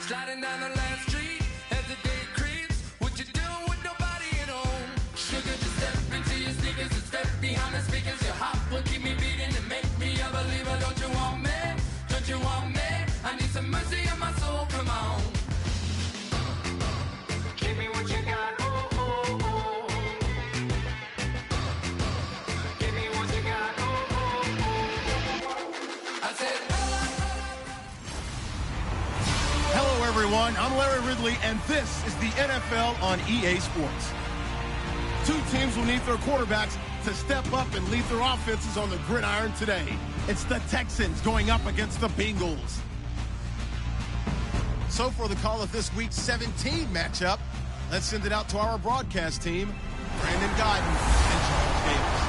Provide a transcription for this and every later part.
Sliding down the last street as the day creeps. What you doing with nobody at home? Sugar, just step into your sneakers and step behind the speakers. Your heart will keep me beating and make me a believer. Don't you want me? Don't you want me? I need some mercy on my soul, come on. Give me what you got, oh, oh, oh. Give me what you got, oh, oh, oh. I said, Hello, everyone. I'm Larry Ridley, and this is the NFL on EA Sports. Two teams will need their quarterbacks to step up and lead their offenses on the gridiron today. It's the Texans going up against the Bengals. So for the call of this week's 17 matchup, let's send it out to our broadcast team, Brandon Godden and Charles Davis.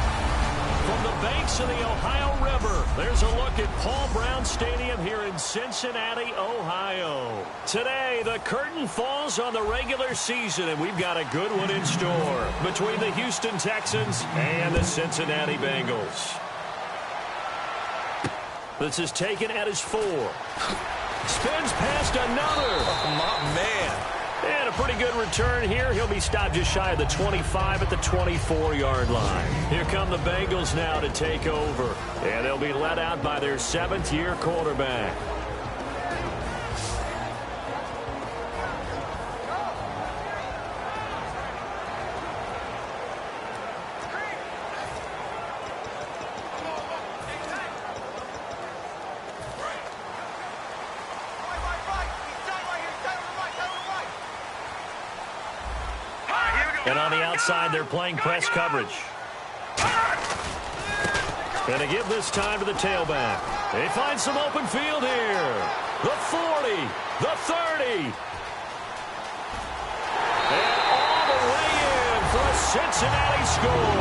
From the banks of the Ohio River, there's a look at Paul Brown Stadium here in Cincinnati, Ohio. Today, the curtain falls on the regular season, and we've got a good one in store between the Houston Texans and the Cincinnati Bengals. This is taken at his 4. Spins past another. Oh, my man. And a pretty good return here. He'll be stopped just shy of the 25 at the 24-yard line. Here come the Bengals now to take over. And they'll be led out by their 7th-year quarterback. And on the outside, they're playing press coverage. And to give this time to the tailback. They find some open field here. The 40, the 30. And all the way in for a Cincinnati score.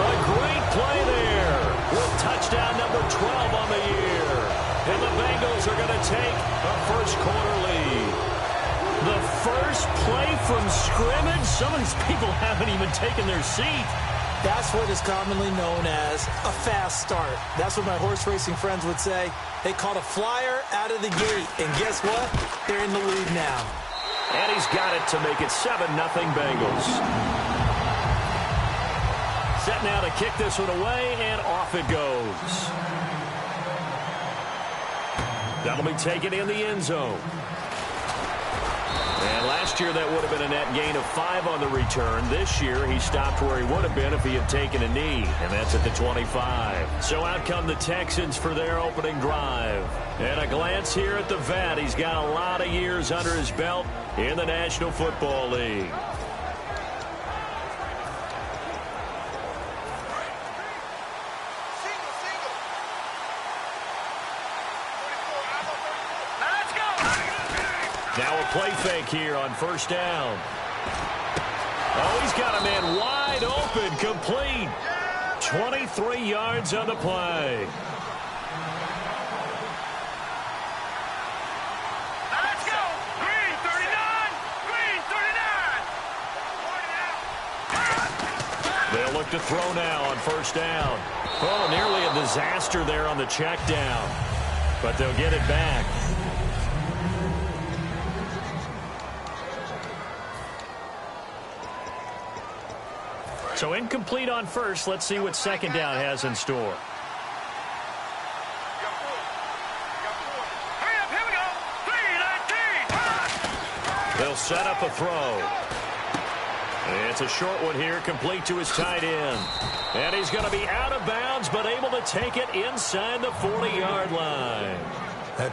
A great play there with touchdown number 12 on the year. And the Bengals are going to take a first-quarter lead. The first play from scrimmage. Some of these people haven't even taken their seat. That's what is commonly known as a fast start. That's what my horse racing friends would say. They caught a flyer out of the gate. And guess what? They're in the lead now. And he's got it to make it 7-0 Bengals. Set now to kick this one away, and off it goes. That'll be taken in the end zone. And last year, that would have been a net gain of 5 on the return. This year, he stopped where he would have been if he had taken a knee, and that's at the 25. So out come the Texans for their opening drive. And a glance here at the vet. He's got a lot of years under his belt in the National Football League. Now a play fake here on first down. Oh, he's got a man wide open, complete. 23 yards on the play. Let's go. Green 39. Green 39. They'll look to throw now on first down. Oh, nearly a disaster there on the check down. But they'll get it back. So incomplete on first. Let's see what second down has in store. Hurry up, here we go. 3-19. They'll set up a throw. It's a short one here, complete to his tight end. And he's going to be out of bounds, but able to take it inside the 40-yard line.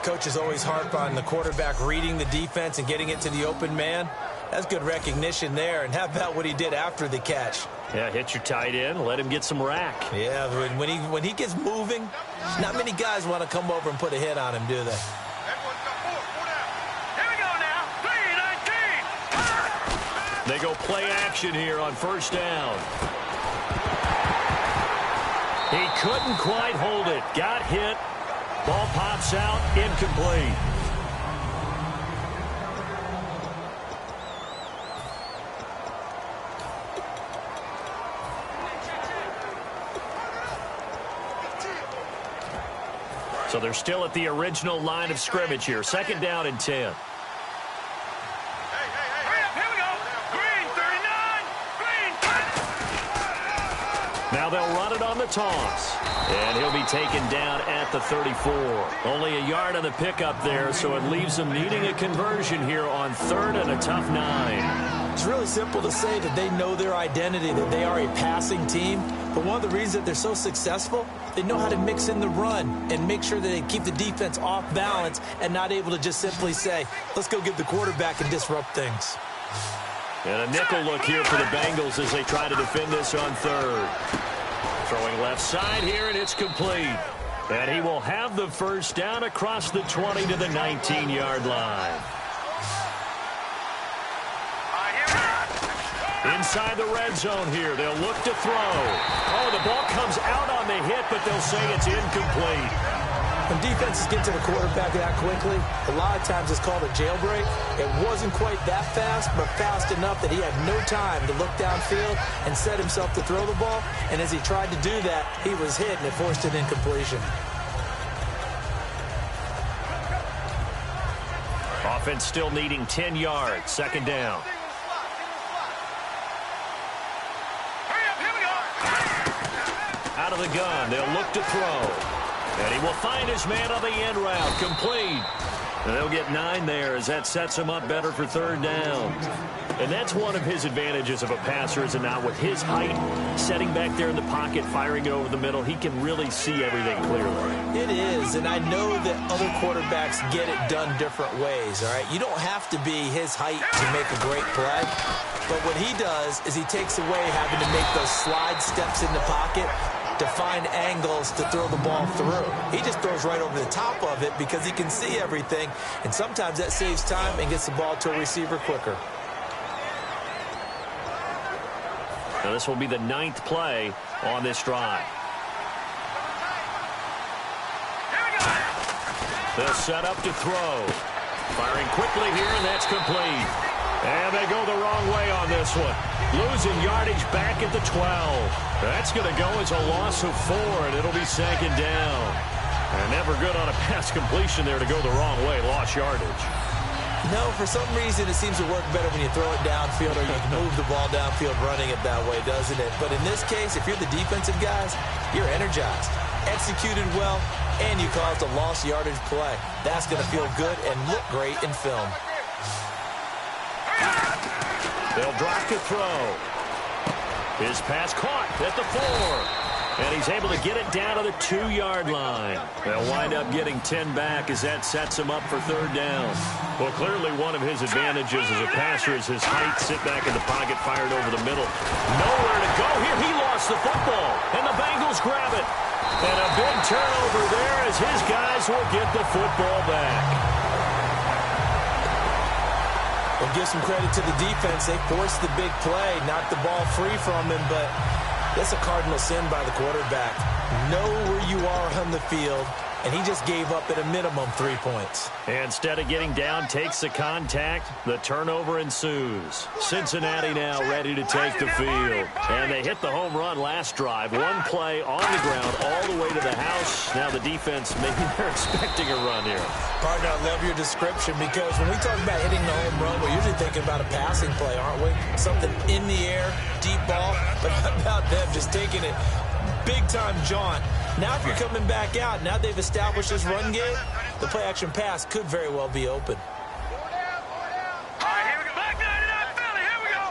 Coaches always harp on the quarterback reading the defense and getting it to the open man. That's good recognition there. And how about what he did after the catch? Yeah, hit your tight end, let him get some rack. Yeah, when he gets moving, not many guys want to come over and put a hit on him, do they? Here we go now. 3-19. They go play action here on first down. He couldn't quite hold it. Got hit. Ball pops out, incomplete. So they're still at the original line of scrimmage here. 2nd down and 10. Now they'll run it on the toss. And he'll be taken down at the 34. Only a yard on the pickup there, so it leaves them needing a conversion here on 3rd and a tough 9. It's really simple to say that they know their identity, that they are a passing team. But one of the reasons that they're so successful, they know how to mix in the run and make sure that they keep the defense off balance and not able to just simply say, let's go get the quarterback and disrupt things. And a nickel look here for the Bengals as they try to defend this on 3rd. Throwing left side here, and it's complete. And he will have the first down across the 20 to the 19-yard line. Inside the red zone here, they'll look to throw. Oh, the ball comes out on the hit, but they'll say it's incomplete. When defenses get to the quarterback that quickly, a lot of times it's called a jailbreak. It wasn't quite that fast, but fast enough that he had no time to look downfield and set himself to throw the ball. And as he tried to do that, he was hit, and it forced an incompletion. Offense still needing 10 yards. 2nd down. Out of the gun, they'll look to throw. And he will find his man on the end route. Complete. And they'll get 9 there as that sets him up better for 3rd down. And that's one of his advantages of a passer, is it not? With his height, setting back there in the pocket, firing it over the middle, he can really see everything clearly. It is, and I know that other quarterbacks get it done different ways, all right? You don't have to be his height to make a great play. But what he does is he takes away having to make those slide steps in the pocket to find angles to throw the ball through. He just throws right over the top of it because he can see everything, and sometimes that saves time and gets the ball to a receiver quicker. Now this will be the 9th play on this drive. They'll set up to throw. Firing quickly here, and that's complete. And they go the wrong way on this one. Losing yardage back at the 12. That's going to go as a loss of 4, and it'll be 2nd down. And never good on a pass completion there to go the wrong way. Lost yardage. No, for some reason it seems to work better when you throw it downfield or you move the ball downfield running it that way, doesn't it? But in this case, if you're the defensive guys, you're energized, executed well, and you caused a lost yardage play. That's going to feel good and look great in film. They'll drop to throw. His pass caught at the 4. And he's able to get it down to the 2-yard line. They'll wind up getting 10 back as that sets him up for 3rd down. Well, clearly one of his advantages as a passer is his height. Sit back in the pocket, fired over the middle. Nowhere to go here. He lost the football, and the Bengals grab it. And a big turnover there as his guys will get the football back. Well, give some credit to the defense. They forced the big play, knocked the ball free from him, but that's a cardinal sin by the quarterback. Know where you are on the field, and he just gave up at a minimum 3 points. And instead of getting down, takes the contact. The turnover ensues. Cincinnati now ready to take the field. And they hit the home run last drive. One play on the ground all the way to the house. Now the defense, maybe they're expecting a run here. Partner, I love your description because when we talk about hitting the home run, we're usually thinking about a passing play, aren't we? Something in the air, deep ball. But how about them just taking it big-time jaunt? Now if you're coming back out, now they've established this run game, the play-action pass could very well be open. All right, here we go. Back 99 Philly, here we go.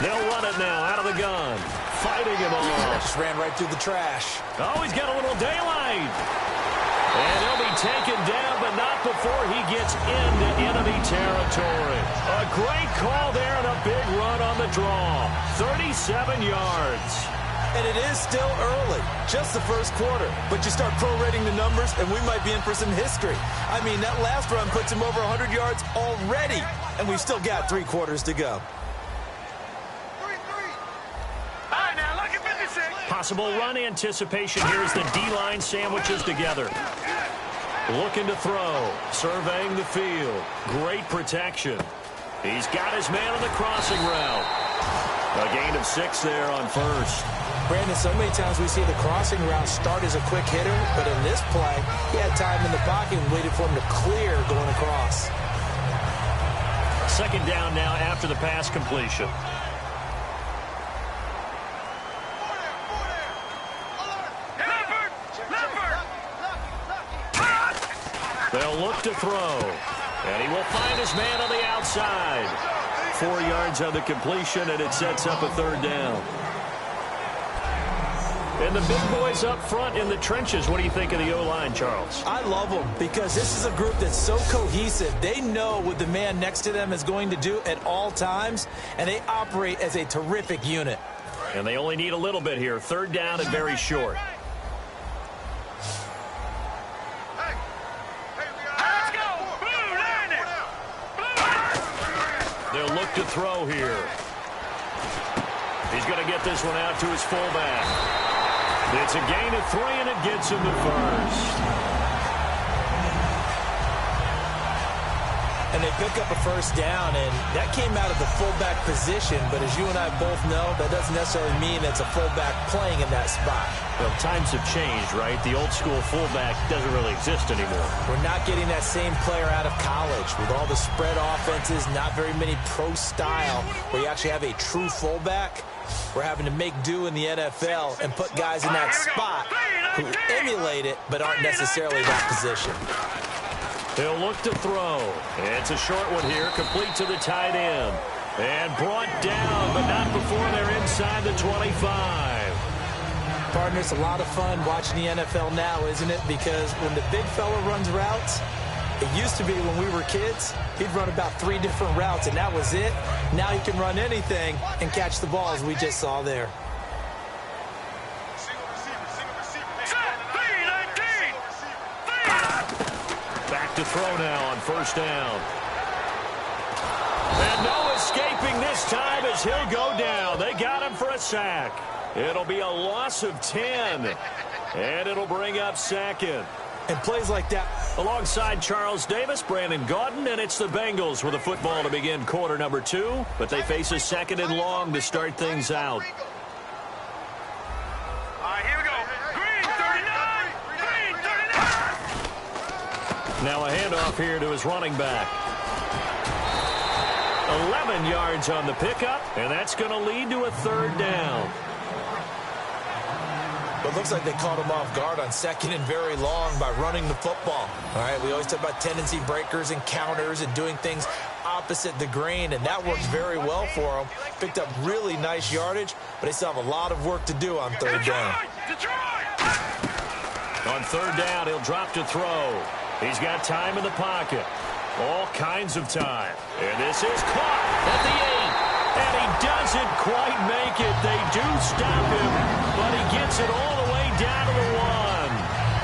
They'll run it now out of the gun. Fighting him off. Just ran right through the trash. Oh, he's got a little daylight. And he'll be taken down, but not before he gets into enemy territory. A great call there and a big run on the draw. 37 yards. And it is still early, just the first quarter. But you start prorating the numbers, and we might be in for some history. I mean, that last run puts him over 100 yards already, and we've still got 3 quarters to go. All right, now, look at 56. Possible run anticipation here as the D-line sandwiches together. Looking to throw, surveying the field. Great protection. He's got his man on the crossing route. A gain of 6 there on first. Brandon, so many times we see the crossing route start as a quick hitter, but in this play, he had time in the pocket and waited for him to clear going across. Second down now after the pass completion. They'll look to throw. And he will find his man on the outside. 4 yards on the completion, and it sets up a third down. And the big boys up front in the trenches. What do you think of the O-line, Charles? I love them because this is a group that's so cohesive. They know what the man next to them is going to do at all times, and they operate as a terrific unit. And they only need a little bit here. Third down and very short. They'll look to throw here. He's going to get this one out to his fullback. It's a gain of 3, and it gets him the first. And they pick up a first down, and that came out of the fullback position. But as you and I both know, that doesn't necessarily mean it's a fullback playing in that spot. Well, times have changed, right? The old-school fullback doesn't really exist anymore. We're not getting that same player out of college. With all the spread offenses, not very many pro style, where you actually have a true fullback. We're having to make do in the NFL and put guys in that spot who emulate it but aren't necessarily that position. He'll look to throw. It's a short one here, complete to the tight end. And brought down, but not before they're inside the 25. Partner, it's a lot of fun watching the NFL now, isn't it? Because when the big fella runs routes, it used to be when we were kids, he'd run about 3 different routes, and that was it. Now he can run anything and catch the ball, as we just saw there. Back to throw now on first down. And no escaping this time as he'll go down. They got him for a sack. It'll be a loss of 10. And it'll bring up second. And plays like that. Alongside Charles Davis, Brandon Gaudin, and it's the Bengals with a football to begin quarter number 2. But they face a second and long to start things out. Here we go. Green 39. Green 39. Now a handoff here to his running back. 11 yards on the pickup, and that's going to lead to a third down. But it looks like they caught him off guard on second and very long by running the football. All right, we always talk about tendency breakers and counters and doing things opposite the grain, and that worked very well for them. Picked up really nice yardage, but they still have a lot of work to do on third down. On third down, he'll drop to throw. He's got time in the pocket. All kinds of time. And this is caught at the 8. And he doesn't quite make it. They do stop him, but he gets it all the way down to the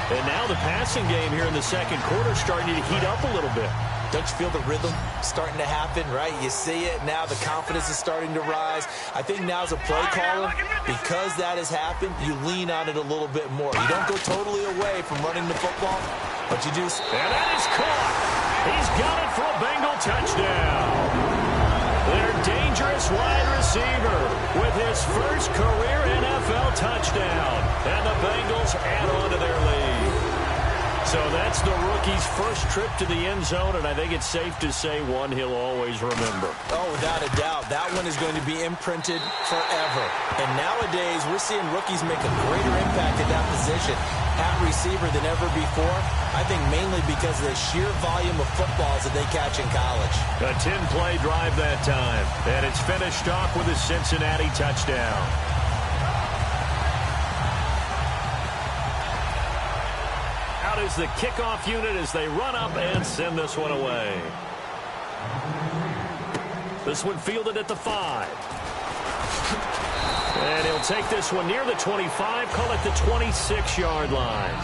1. And now the passing game here in the second quarter starting to heat up a little bit. Don't you feel the rhythm starting to happen, right? You see it now. The confidence is starting to rise. I think now as a play caller, because that has happened, you lean on it a little bit more. You don't go totally away from running the football, but you do. And that is caught. He's got it for a Bengal touchdown. Their dangerous wide receiver with his first career NFL touchdown. And the Bengals add on to their lead. So that's the rookie's first trip to the end zone, and I think it's safe to say one he'll always remember. Oh, without a doubt. That one is going to be imprinted forever. And nowadays, we're seeing rookies make a greater impact at that position at receiver than ever before. I think mainly because of the sheer volume of footballs that they catch in college. A 10-play drive that time, and it's finished off with a Cincinnati touchdown. Out is the kickoff unit as they run up and send this one away. This one fielded at the 5. And he'll take this one near the 25, call it the 26-yard line.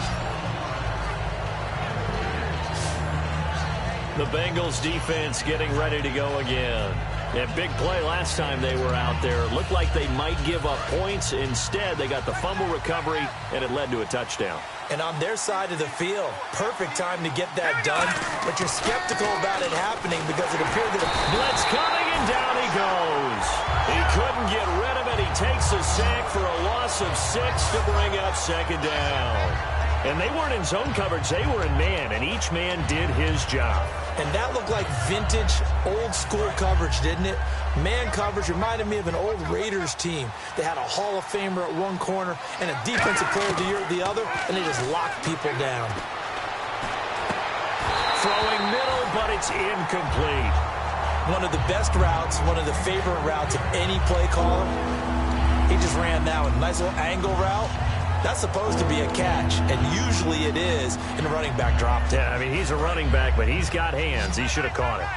The Bengals defense getting ready to go again. And big play last time they were out there. Looked like they might give up points. Instead, they got the fumble recovery, and it led to a touchdown. And on their side of the field, perfect time to get that done. But you're skeptical about it happening because it appeared that... Blitz coming, and down he goes. He couldn't get rid of it. He takes a sack for a loss of 6 to bring up second down. And they weren't in zone coverage. They were in man, and each man did his job. And that looked like vintage, old-school coverage, didn't it? Man coverage reminded me of an old Raiders team. They had a Hall of Famer at one corner and a defensive player of the year at the other, and they just locked people down. Throwing middle, but it's incomplete. One of the best routes, one of the favorite routes of any play caller. He just ran that one. Nice little angle route. That's supposed to be a catch, and usually it is, and the running back dropped it. Yeah, I mean, he's a running back, but he's got hands. He should have caught it.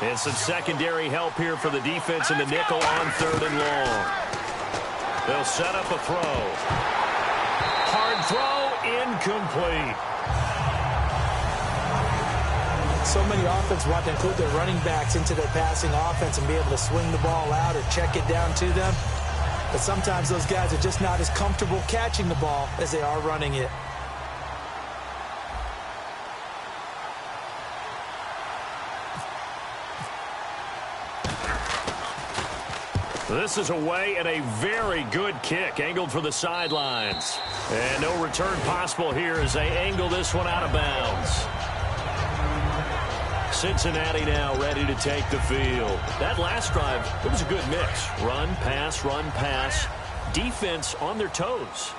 And some secondary help here for the defense in the nickel on 3rd and long. They'll set up a throw. Hard throw, incomplete. So many offenses want to include their running backs into their passing offense and be able to swing the ball out or check it down to them. But sometimes those guys are just not as comfortable catching the ball as they are running it. This is away and a very good kick, angled for the sidelines. And no return possible here as they angle this one out of bounds. Cincinnati now ready to take the field. That last drive, it was a good mix. Run, pass, defense on their toes.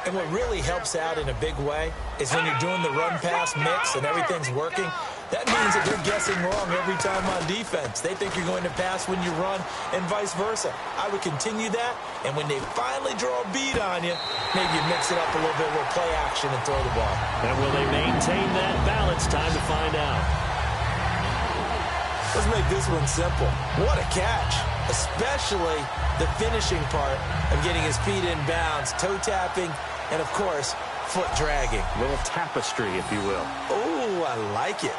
And what really helps out in a big way is when you're doing the run-pass mix and everything's working, that means that they're guessing wrong every time on defense. They think you're going to pass when you run and vice versa. I would continue that, and when they finally draw a bead on you, maybe you mix it up a little bit with play action and throw the ball. And will they maintain that balance? Time to find out. Let's make this one simple. What a catch, especially the finishing part of getting his feet in bounds, toe tapping, and, of course, foot dragging. A little tapestry, if you will. Oh, I like it.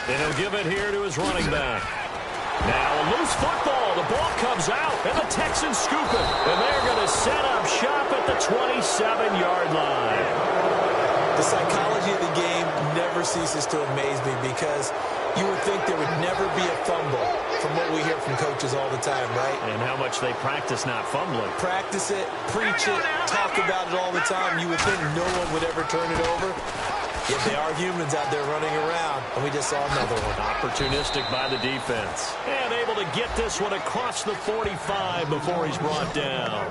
And he'll give it here to his running back. Now a loose football. The ball comes out, and the Texans scoop it. And they're going to set up shop at the 27-yard line. The psychology of the game never ceases to amaze me because you would think there would never be a fumble from what we hear from coaches all the time, right? And how much they practice not fumbling. Practice it, preach it, talk about it all the time. You would think no one would ever turn it over. Yet they are humans out there running around, and we just saw another one. Opportunistic by the defense. And able to get this one across the 45 before he's brought down.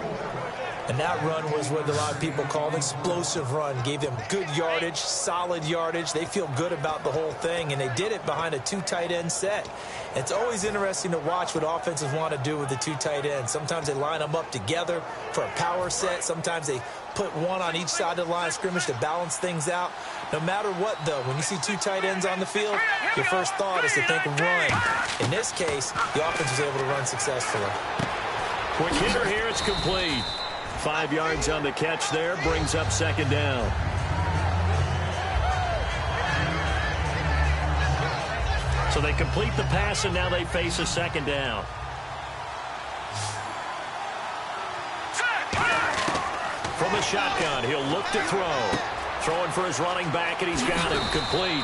And that run was what a lot of people call an explosive run. Gave them good yardage, solid yardage. They feel good about the whole thing, and they did it behind a 2 tight end set. It's always interesting to watch what offenses want to do with the 2 tight ends. Sometimes they line them up together for a power set. Sometimes they put one on each side of the line of scrimmage to balance things out. No matter what, though, when you see 2 tight ends on the field, your first thought is to think of run. In this case, the offense was able to run successfully. Quick hitter here, it's complete. 5 yards on the catch there, brings up second down. So they complete the pass, and now they face a second down. From the shotgun, he'll look to throw. Throwing for his running back, and he's got him complete.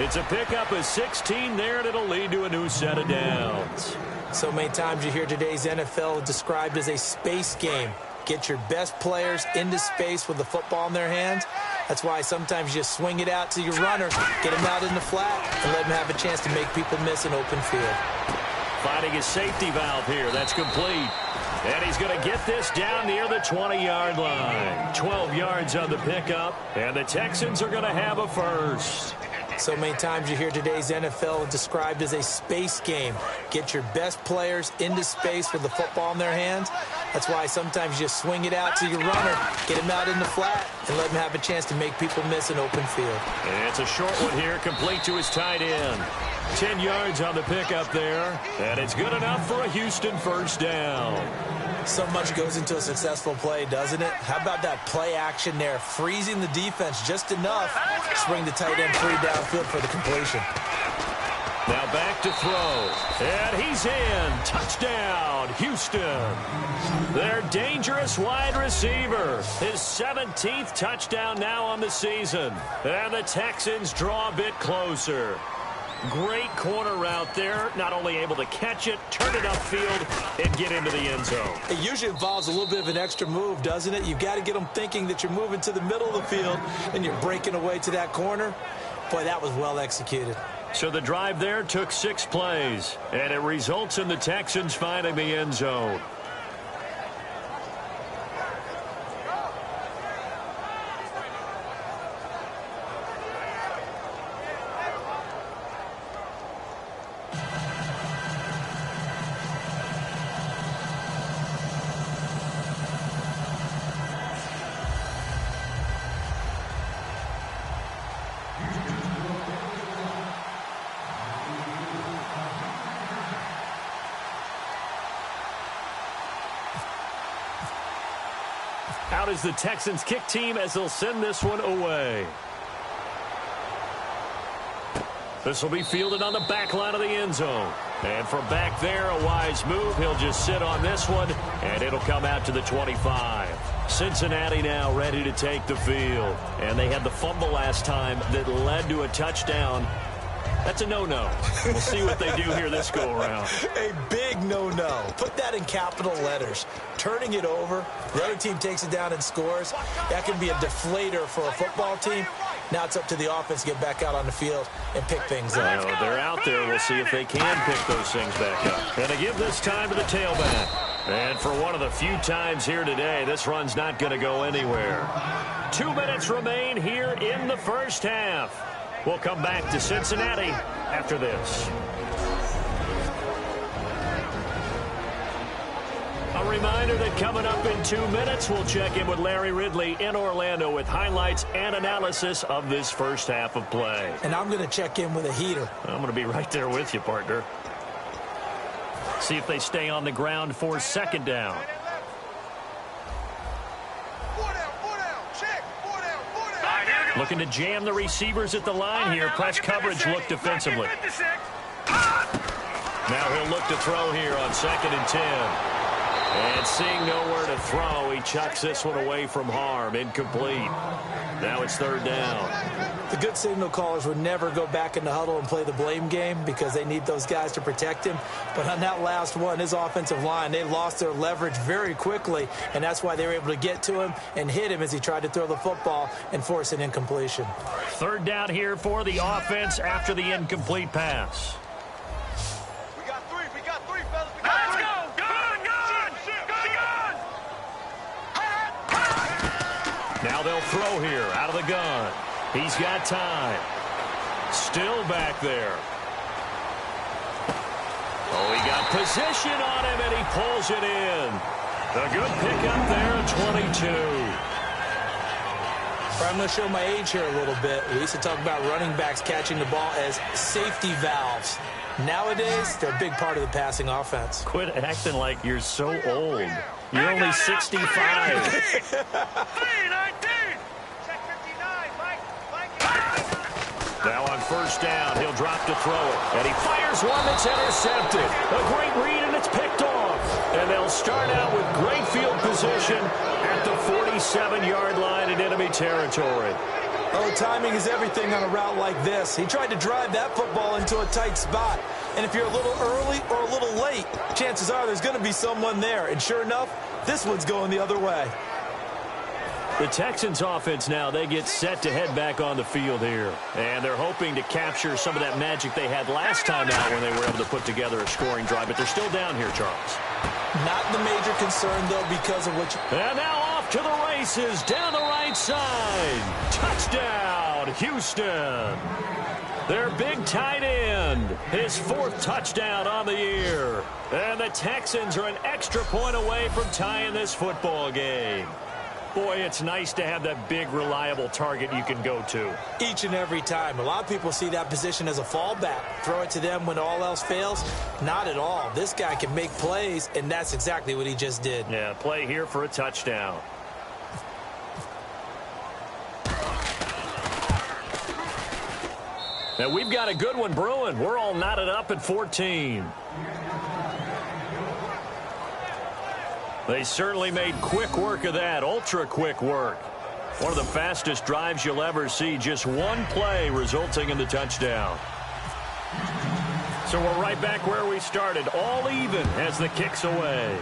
It's a pickup of 16 there, and it'll lead to a new set of downs. So many times you hear today's NFL described as a space game. Get your best players into space with the football in their hands. That's why sometimes you just swing it out to your runner, get him out in the flat, and let him have a chance to make people miss an open field. Finding his safety valve here. That's complete. And he's going to get this down near the 20-yard line. 12 yards on the pickup, and the Texans are going to have a first. So many times you hear today's NFL described as a space game. Get your best players into space with the football in their hands. That's why sometimes you just swing it out to your runner, get him out in the flat, and let him have a chance to make people miss an open field. And it's a short one here, complete to his tight end. 10 yards on the pickup there, and it's good enough for a Houston first down. So much goes into a successful play, doesn't it? How about that play action there, freezing the defense just enough to bring the tight end free downfield for the completion. Now back to throw. And he's in. Touchdown, Houston. Their dangerous wide receiver. His 17th touchdown now on the season. And the Texans draw a bit closer. Great corner route there. Not only able to catch it, turn it upfield, and get into the end zone. It usually involves a little bit of an extra move, doesn't it? You've got to get them thinking that you're moving to the middle of the field and you're breaking away to that corner. Boy, that was well executed. So the drive there took 6 plays, and it results in the Texans finding the end zone. Out is the Texans kick team as they'll send this one away. This will be fielded on the back line of the end zone. And from back there, a wise move. He'll just sit on this one, and it'll come out to the 25. Cincinnati now ready to take the field. And they had the fumble last time that led to a touchdown. That's a no-no. We'll see what they do here this go-around. A big no-no. Put that in capital letters. Turning it over, the other team takes it down and scores. That can be a deflator for a football team. Now it's up to the offense to get back out on the field and pick things up. Well, they're out there. We'll see if they can pick those things back up. And they give this time to the tailback. And for one of the few times here today, this run's not going to go anywhere. 2 minutes remain here in the first half. We'll come back to Cincinnati after this. A reminder that coming up in 2 minutes, we'll check in with Larry Ridley in Orlando with highlights and analysis of this first half of play. And I'm going to check in with a heater. I'm going to be right there with you, partner. See if they stay on the ground for second down. Looking to jam the receivers at the line here. Press coverage look defensively. Now he'll look to throw here on 2nd and 10. And seeing nowhere to throw, he chucks this one away from harm. Incomplete. Now it's 3rd down. The good signal callers would never go back in the huddle and play the blame game because they need those guys to protect him. But on that last one, his offensive line, they lost their leverage very quickly, and that's why they were able to get to him and hit him as he tried to throw the football and force an incompletion. 3rd down here for the offense after the incomplete pass. We got three, fellas. Let's go! Gun! Now they'll throw here out of the gun. He's got time. Still back there. Oh, he got position on him, and he pulls it in. A good pickup there at 22. I'm going to show my age here a little bit. We used to talk about running backs catching the ball as safety valves. Nowadays, they're a big part of the passing offense. Quit acting like you're so old. You're only 65. Now on 1st down, he'll drop to throw it. And he fires one that's intercepted. A great read, and it's picked off. And they'll start out with great field position at the 47-yard line in enemy territory. Oh, timing is everything on a route like this. He tried to drive that football into a tight spot. And if you're a little early or a little late, chances are there's going to be someone there. And sure enough, this one's going the other way. The Texans offense now, they get set to head back on the field here. And they're hoping to capture some of that magic they had last time out when they were able to put together a scoring drive. But they're still down here, Charles. Not the major concern, though, because of what you... And now off to the races down the right side. Touchdown, Houston. Their big tight end, his 4th touchdown on the year. And the Texans are an extra point away from tying this football game. Boy, it's nice to have that big, reliable target you can go to. Each and every time. A lot of people see that position as a fallback. Throw it to them when all else fails. Not at all. This guy can make plays, and that's exactly what he just did. Yeah, play here for a touchdown. Now, we've got a good one brewing. We're all knotted up at 14. They certainly made quick work of that, ultra-quick work. One of the fastest drives you'll ever see, just one play resulting in the touchdown. So we're right back where we started, all even as the kick's away.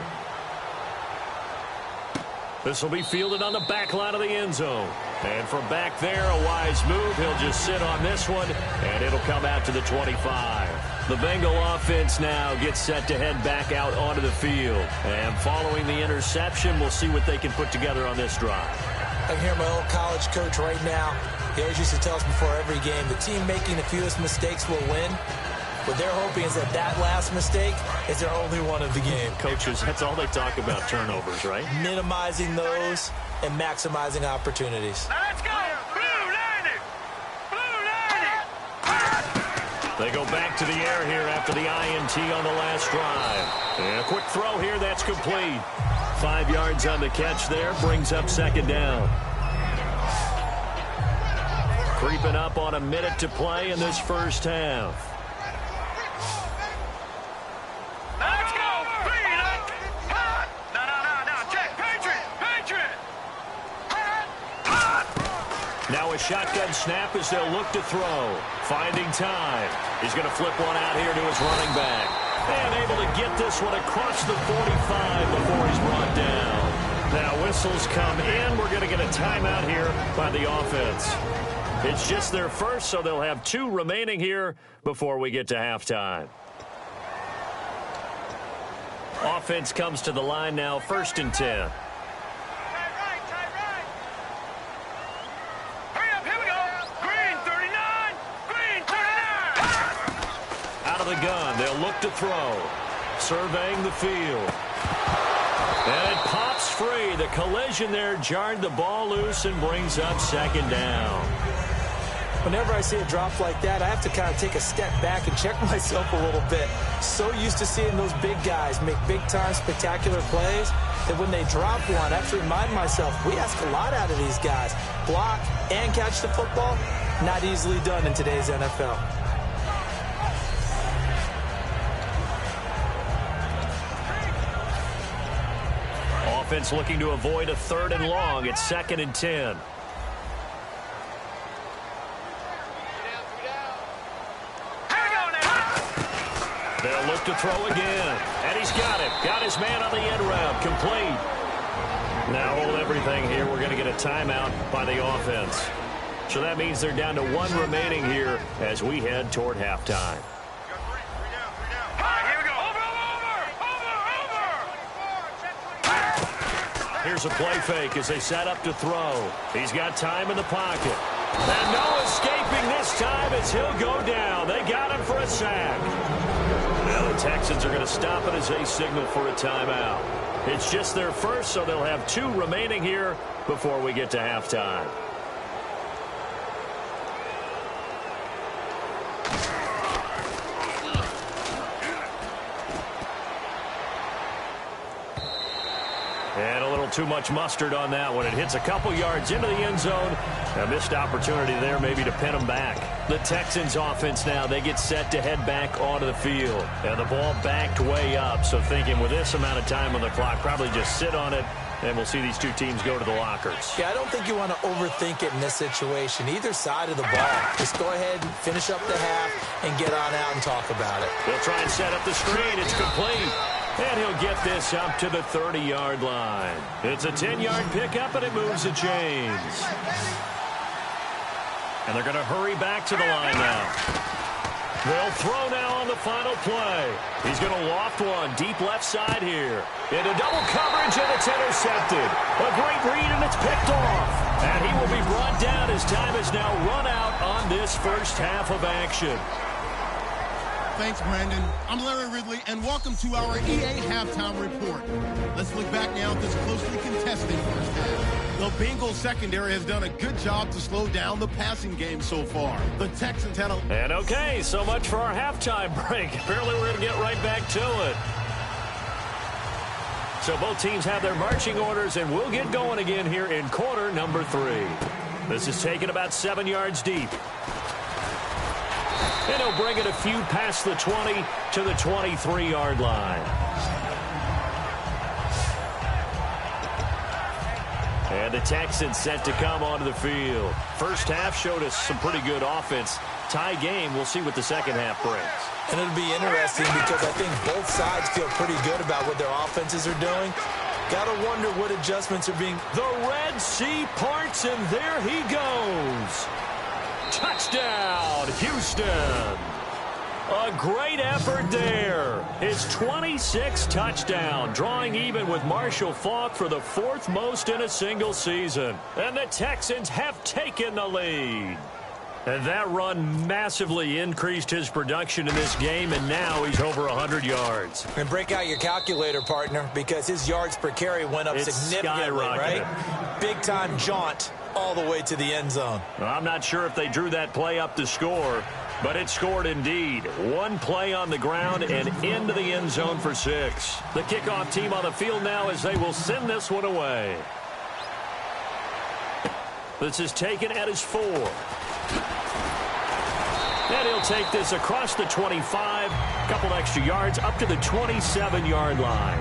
This will be fielded on the back line of the end zone. And from back there, a wise move. He'll just sit on this one, and it'll come out to the 25. The Bengal offense now gets set to head back out onto the field. And following the interception, we'll see what they can put together on this drive. I can hear my old college coach right now. He always used to tell us before every game, the team making the fewest mistakes will win. What they're hoping is that that last mistake is their only one of the game. Coaches, that's all they talk about, turnovers, right? Minimizing those and maximizing opportunities. Now let's go! Blue landing! Blue landing! They go back to the air here after the INT on the last drive. And a quick throw here, that's complete. 5 yards on the catch there, brings up second down. Creeping up on a minute to play in this first half. Let's go! Clean up! Hot! No, check! Patriot! Hot! Now a shotgun snap as they'll look to throw. Finding time. He's going to flip one out here to his running back. And able to get this one across the 45 before he's brought down. Now whistles come in. We're going to get a timeout here by the offense. It's just their first, so they'll have 2 remaining here before we get to halftime. Offense comes to the line now, 1st and 10. Tight right. Hurry up, here we go! Green 39! Green 39! Out of the gun, they'll look to throw. Surveying the field. And it pops free. The collision there jarred the ball loose and brings up second down. Whenever I see a drop like that, I have to kind of take a step back and check myself a little bit. So used to seeing those big guys make big-time spectacular plays that when they drop one, I have to remind myself, we ask a lot out of these guys. Block and catch the football, not easily done in today's NFL. Offense looking to avoid a 3rd and long. It's 2nd and 10. They'll look to throw again. And he's got it. Got his man on the end route. Complete. Now hold everything here. We're going to get a timeout by the offense. So that means they're down to 1 remaining here as we head toward halftime. Here we go! Over! Here's a play fake as they set up to throw. He's got time in the pocket. And no escaping this time as he'll go down. They got him for a sack. Now the Texans are going to stop it as they signal for a timeout. It's just their first, so they'll have 2 remaining here before we get to halftime. And a little too much mustard on that one. It hits a couple yards into the end zone. A missed opportunity there maybe to pin them back. The Texans offense now, they get set to head back onto the field. And the ball backed way up. So thinking with this amount of time on the clock, probably just sit on it. And we'll see these 2 teams go to the lockers. Yeah, I don't think you want to overthink it in this situation. Either side of the ball. Just go ahead and finish up the half and get on out and talk about it. They'll try and set up the screen. It's complete. And he'll get this up to the 30-yard line. It's a 10-yard pickup, and it moves the chains. And they're going to hurry back to the line now. They'll throw now on the final play. He's going to loft one deep left side here. Into double coverage, and it's intercepted. A great read, and it's picked off. And he will be brought down as time is now run out on this first half of action. Thanks, Brandon. I'm Larry Ridley, and welcome to our EA Halftime Report. Let's look back now at this closely contested first half. The Bengals secondary has done a good job to slow down the passing game so far. The Texans had a... And okay, so much for our halftime break. Apparently we're going to get right back to it. So both teams have their marching orders, and we'll get going again here in quarter number 3. This is taken about 7 yards deep. And he'll bring it a few past the 20 to the 23-yard line. And the Texans set to come onto the field. First half showed us some pretty good offense. Tie game, we'll see what the second half brings. And it'll be interesting because I think both sides feel pretty good about what their offenses are doing. Got to wonder what adjustments are being... The Red Sea parts, and there he goes. Touchdown, Houston. A great effort there. His 26th touchdown, drawing even with Marshall Faulk for the 4th most in a single season. And the Texans have taken the lead. And that run massively increased his production in this game, and now he's over 100 yards. And break out your calculator, partner, because his yards per carry went up significantly, right? Big-time jaunt all the way to the end zone. Well, I'm not sure if they drew that play up to score, but it scored indeed. One play on the ground and into the end zone for 6. The kickoff team on the field now as they will send this one away. This is taken at his 4. And he'll take this across the 25, a couple extra yards, up to the 27-yard line.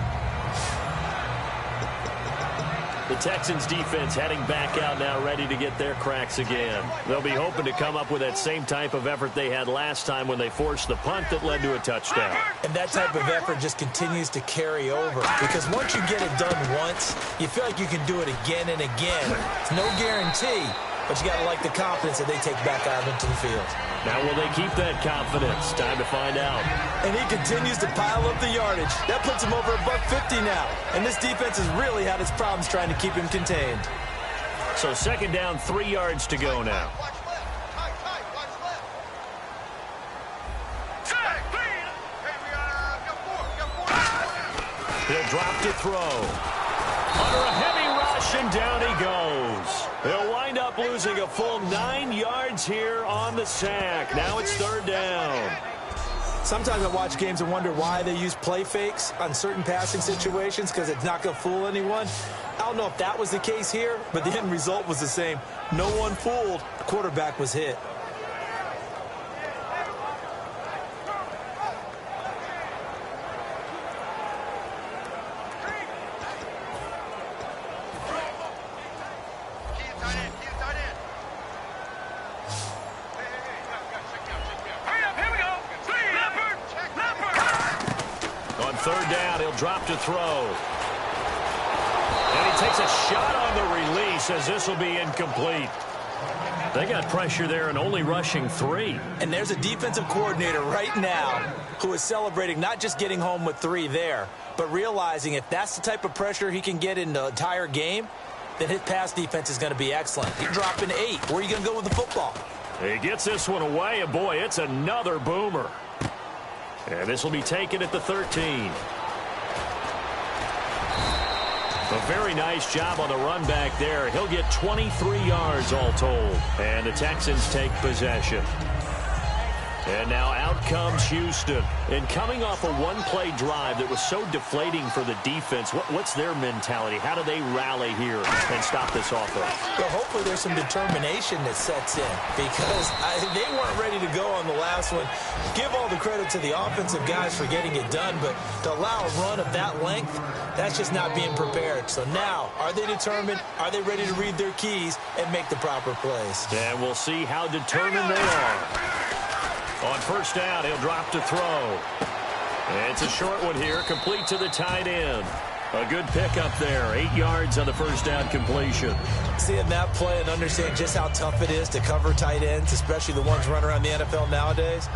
The Texans defense heading back out now, ready to get their cracks again. They'll be hoping to come up with that same type of effort they had last time when they forced the punt that led to a touchdown. And that type of effort just continues to carry over, because once you get it done once, you feel like you can do it again and again. It's no guarantee, but you got to like the confidence that they take back out into the field. Now, will they keep that confidence? Time to find out. And he continues to pile up the yardage. That puts him over $150 now. And this defense has really had its problems trying to keep him contained. So second down, 3 yards to go now. Watch left. Tight. Watch left. Hey, we got 4. He'll drop to throw. Under a heavy rush, and down he goes. They'll wind up losing a full 9 yards here on the sack. Now it's third down. Sometimes I watch games and wonder why they use play fakes on certain passing situations, because it's not going to fool anyone. I don't know if that was the case here, but the end result was the same. No one fooled. The quarterback was hit. Third down, he'll drop to throw. And he takes a shot on the release as this will be incomplete. They got pressure there and only rushing 3. And there's a defensive coordinator right now who is celebrating not just getting home with 3 there, but realizing if that's the type of pressure he can get in the entire game, then his pass defense is going to be excellent. He's dropping 8. Where are you going to go with the football? He gets this one away, and boy, it's another boomer. And this will be taken at the 13. A very nice job on the run back there. He'll get 23 yards all told. And the Texans take possession. And now out comes Houston. And coming off a one-play drive that was so deflating for the defense, what's their mentality? How do they rally here and stop this offense? Well, hopefully there's some determination that sets in, because they weren't ready to go on the last one. Give all the credit to the offensive guys for getting it done, but to allow a run of that length, that's just not being prepared. So now, are they determined? Are they ready to read their keys and make the proper plays? And we'll see how determined they are. On first down, he'll drop to throw. It's a short one here, complete to the tight end. A good pickup there, 8 yards on the first down completion. Seeing that play and understand just how tough it is to cover tight ends, especially the ones running around the NFL nowadays,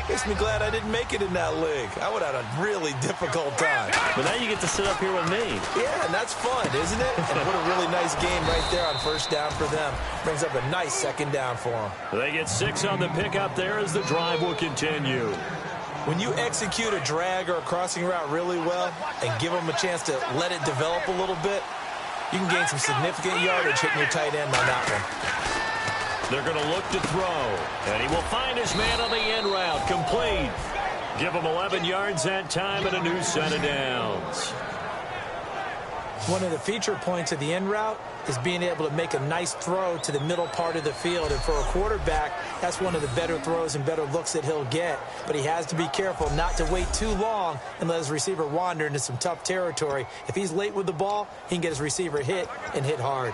makes me glad I didn't make it in that league. I would have had a really difficult time. But now you get to sit up here with me. Yeah, and that's fun, isn't it? And what a really nice game right there on first down for them. Brings up a nice second down for them. They get 6 on the pickup there as the drive will continue. When you execute a drag or a crossing route really well and give them a chance to let it develop a little bit, you can gain some significant yardage hitting your tight end on that one. They're going to look to throw, and he will find his man on the end route. Complete. Give him 11 yards that time and a new set of downs. One of the feature points of the end route is being able to make a nice throw to the middle part of the field. And for a quarterback, that's one of the better throws and better looks that he'll get. But he has to be careful not to wait too long and let his receiver wander into some tough territory. If he's late with the ball, he can get his receiver hit and hit hard.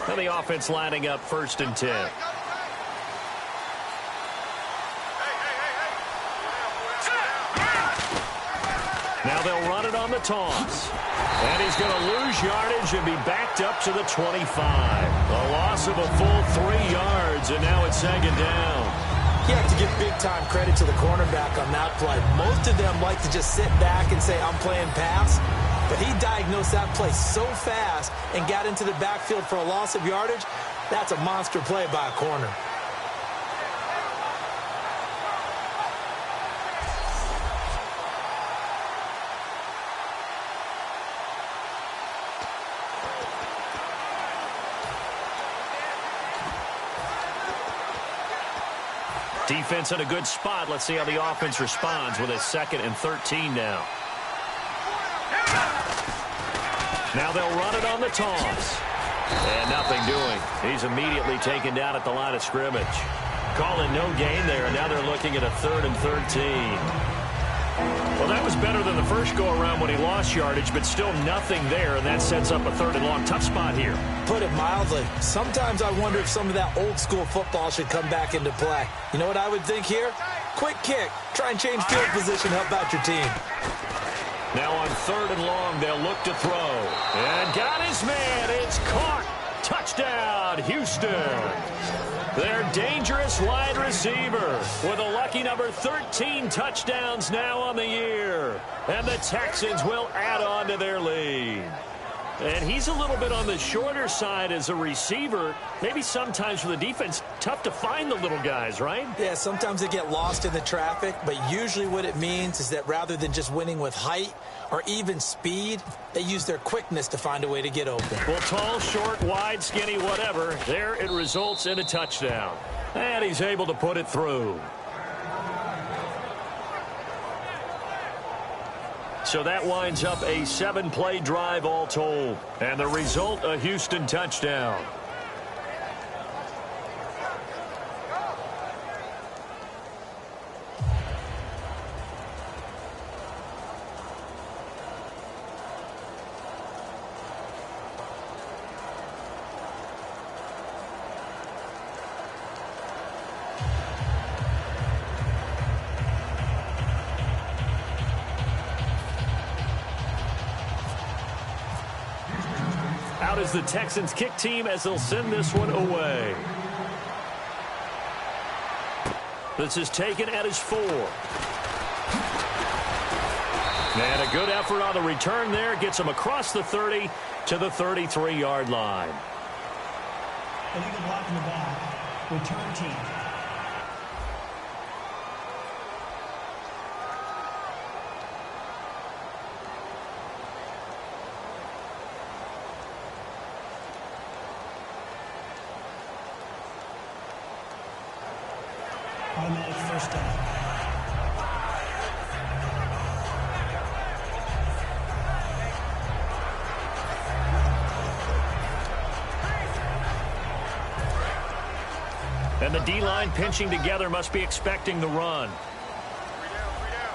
And the offense lining up 1st and 10. Now they'll run it on the toss. And he's going to lose yardage and be backed up to the 25. A loss of a full 3 yards, and now it's 2nd down. You have to give big-time credit to the cornerback on that play. Most of them like to just sit back and say, I'm playing pass. But he diagnosed that play so fast and got into the backfield for a loss of yardage. That's a monster play by a corner. Defense in a good spot. Let's see how the offense responds with a 2nd and 13 now. Now they'll run it on the toss. And nothing doing. He's immediately taken down at the line of scrimmage. Calling no gain there, and now they're looking at a 3rd and 13. Well, that was better than the first go-around when he lost yardage, but still nothing there, and that sets up a 3rd and long. Tough spot here. Put it mildly. Sometimes I wonder if some of that old-school football should come back into play. You know what I would think here? Quick kick. Try and change field position, help out your team. Now on 3rd and long, they'll look to throw. And got his man. It's caught. Touchdown, Houston. Their dangerous wide receiver with a lucky number 13 touchdowns now on the year. And the Texans will add on to their lead. And he's a little bit on the shorter side as a receiver. Maybe sometimes for the defense, tough to find the little guys, right? Yeah, sometimes they get lost in the traffic, but usually what it means is that rather than just winning with height or even speed, they use their quickness to find a way to get open. Well, tall, short, wide, skinny, whatever, there it results in a touchdown. And he's able to put it through. So that winds up a 7-play drive all told. And the result, a Houston touchdown. Out is the Texans kick team as they'll send this one away. This is taken at his 4. And a good effort on the return there. Gets him across the 30 to the 33-yard line. Illegal block in the back. Return team. Automatic first down. And the D-line pinching together must be expecting the run. 3 down, 3 down.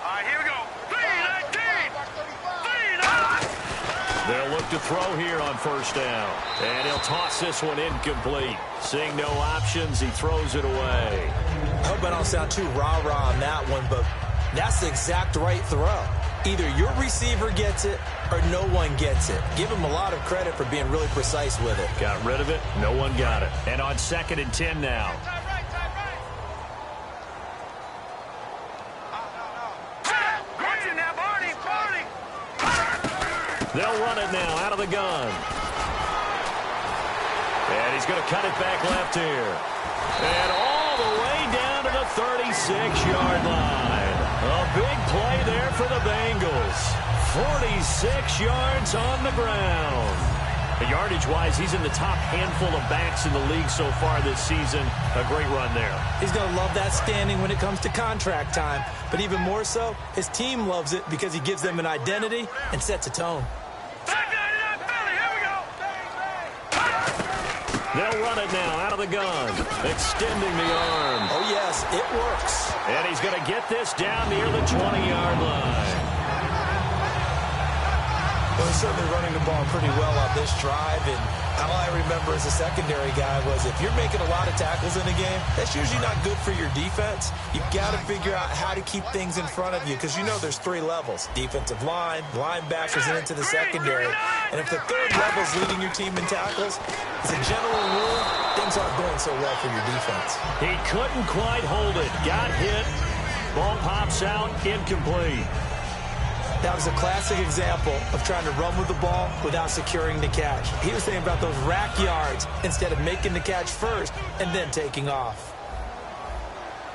All right, here we go. 3-19. They'll look to throw here on first down. And he'll toss this one incomplete. Seeing no options, he throws it away. I hope I don't sound too rah-rah on that one, but that's the exact right throw. Either your receiver gets it or no one gets it. Give him a lot of credit for being really precise with it. Got rid of it. No one got it. And on 2nd and 10 now. Time right. Watch it now, Barney. They'll run it now out of the gun. And he's going to cut it back left here. And all the way down to the 36-yard line. A big play there for the Bengals. 46 yards on the ground. Yardage-wise, he's in the top handful of backs in the league so far this season. A great run there. He's going to love that standing when it comes to contract time. But even more so, his team loves it because he gives them an identity and sets a tone. They'll run it now out of the gun, extending the arm. Oh, yes, it works. And he's going to get this down near the 20-yard line. Well, he's certainly running the ball pretty well on this drive, and all I remember as a secondary guy was if you're making a lot of tackles in a game, that's usually not good for your defense. You've got to figure out how to keep things in front of you because you know there's three levels: defensive line, linebackers, and into the secondary. And if the third level is leading your team in tackles, as a general rule, things aren't going so well for your defense. He couldn't quite hold it. Got hit. Ball pops out. Incomplete. That was a classic example of trying to run with the ball without securing the catch. He was thinking about those rack yards instead of making the catch first and then taking off.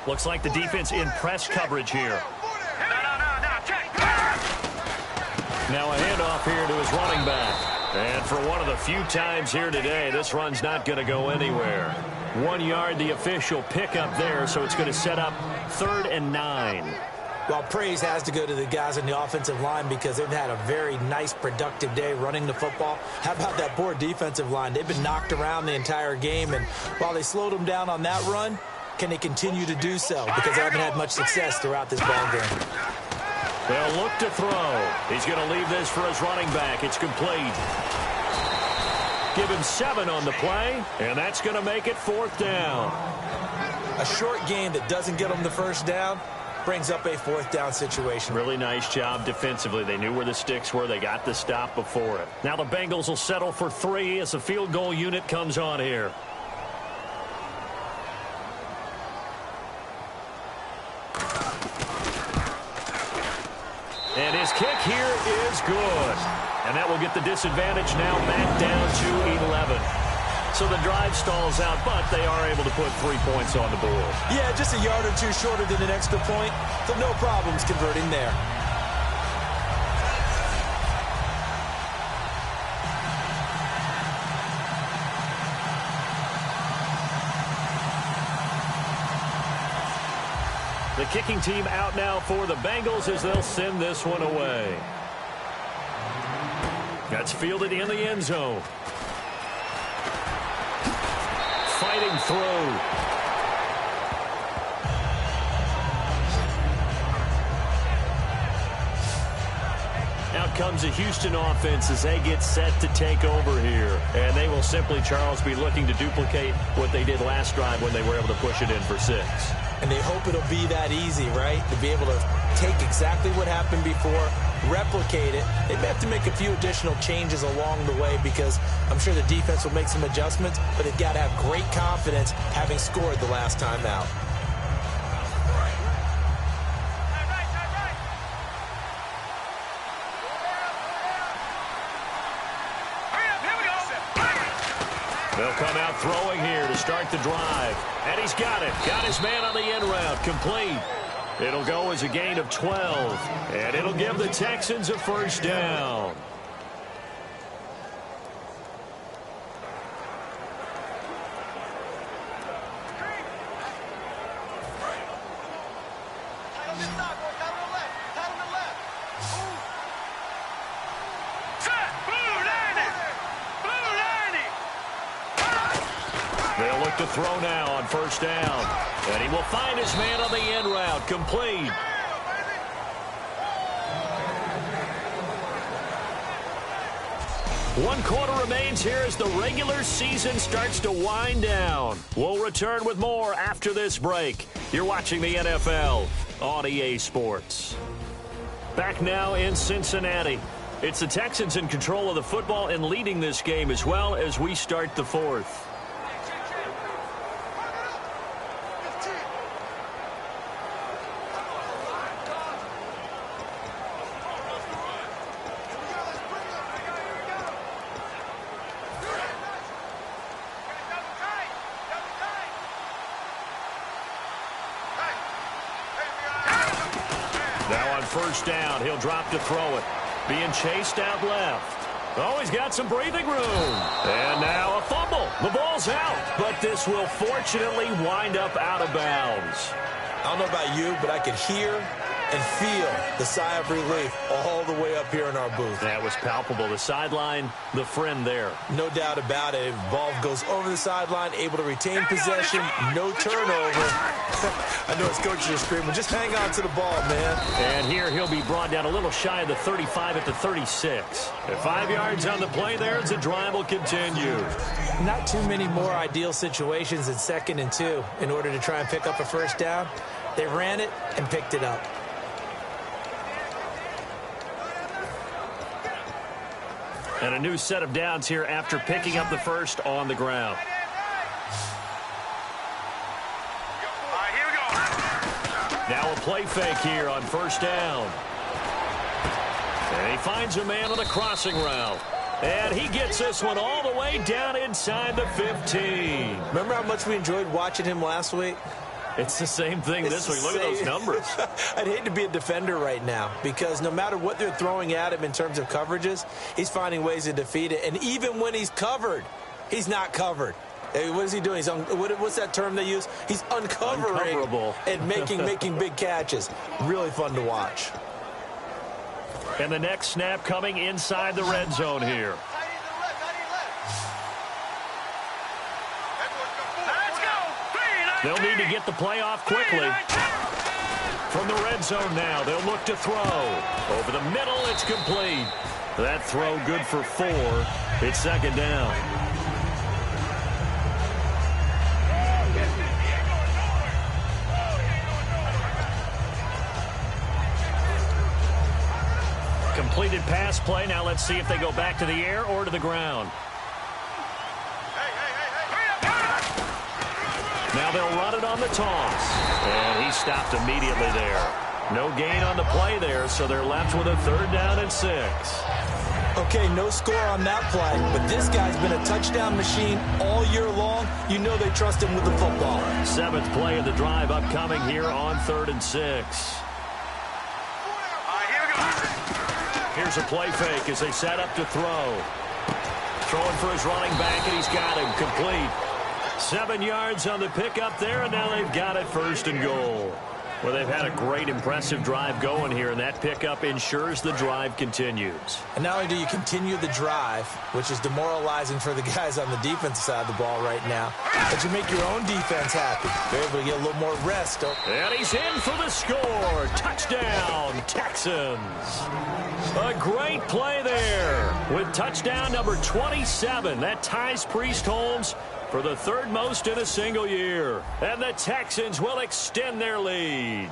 Looks like the defense in press coverage here. Now a handoff here to his running back. And for one of the few times here today, this run's not going to go anywhere. 1 yard, the official pickup there, so it's going to set up 3rd and 9. Well, praise has to go to the guys on the offensive line because they've had a very nice, productive day running the football. How about that poor defensive line? They've been knocked around the entire game, and while they slowed them down on that run, can they continue to do so? Because they haven't had much success throughout this ball game. They'll look to throw. He's going to leave this for his running back. It's complete. Give him 7 on the play, and that's going to make it 4th down. A short game that doesn't get them the first down brings up a 4th down situation. Really nice job defensively. They knew where the sticks were. They got the stop before it. Now the Bengals will settle for 3 as the field goal unit comes on here. And his kick here is good. And that will get the disadvantage now back down to 11. So the drive stalls out, but they are able to put 3 points on the board. Yeah, just a yard or two shorter than an extra point, so no problems converting there. The kicking team out now for the Bengals as they'll send this one away. That's fielded in the end zone. Fighting through. Out comes the Houston offense as they get set to take over here. And they will simply, Charles, be looking to duplicate what they did last drive when they were able to push it in for 6. And they hope it'll be that easy, right? To be able to take exactly what happened before, replicate it. They may have to make a few additional changes along the way because I'm sure the defense will make some adjustments, but they've got to have great confidence having scored the last time out. They'll come out throwing here to start the drive. And he's got it. Got his man on the end route. Complete. It'll go as a gain of 12. And it'll give the Texans a 1st down. They'll look to throw now on 1st down. And he will find his man on the end route. Complete. One quarter remains here as the regular season starts to wind down. We'll return with more after this break. You're watching the NFL on EA Sports. Back now in Cincinnati. It's the Texans in control of the football and leading this game as well as we start the 4th. first down. He'll drop to throw it. Being chased out left. Oh, he's got some breathing room. And now a fumble. The ball's out. But this will fortunately wind up out of bounds. I don't know about you, but I could hear and feel the sigh of relief all the way up here in our booth. That was palpable. The sideline, the friend there. No doubt about it. Ball goes over the sideline, able to retain possession, no turnover. I know his coaches are screaming, just hang on to the ball, man. And here he'll be brought down a little shy of the 35 at the 36. At 5 yards on the play there, as the drive will continue. Not too many more ideal situations in 2nd and 2 in order to try and pick up a first down. They ran it and picked it up. And a new set of downs here after picking up the first on the ground. Here we go. Now a play fake here on first down. And he finds a man on a crossing route. And he gets this one all the way down inside the 15. Remember how much we enjoyed watching him last week? It's the same thing this week. Look at those numbers. I'd hate to be a defender right now because no matter what they're throwing at him in terms of coverages, he's finding ways to defeat it. And even when he's covered, he's not covered. Hey, what is he doing? What's that term they use? He's uncovering and making big catches. Really fun to watch. And the next snap coming inside the red zone here. They'll need to get the play off quickly. From the red zone now, they'll look to throw. Over the middle, it's complete. That throw good for 4. It's 2nd down. Completed pass play. Now let's see if they go back to the air or to the ground. Now they'll run it on the toss. And he stopped immediately there. No gain on the play there, so they're left with a 3rd down and 6. Okay, no score on that play, but this guy's been a touchdown machine all year long. You know they trust him with the football. 7th play of the drive upcoming here on 3rd and 6. Here we go. Here's a play fake as they set up to throw. Throwing for his running back, and he's got him complete. 7 yards on the pickup there, and now they've got it 1st and goal. Well, they've had a great, impressive drive going here, and that pickup ensures the drive continues. And not only do you continue the drive, which is demoralizing for the guys on the defensive side of the ball right now, but you make your own defense happy. They're able to get a little more rest. And he's in for the score. Touchdown, Texans. A great play there with touchdown number 27. That ties Priest Holmes for the 3rd most in a single year. And the Texans will extend their lead.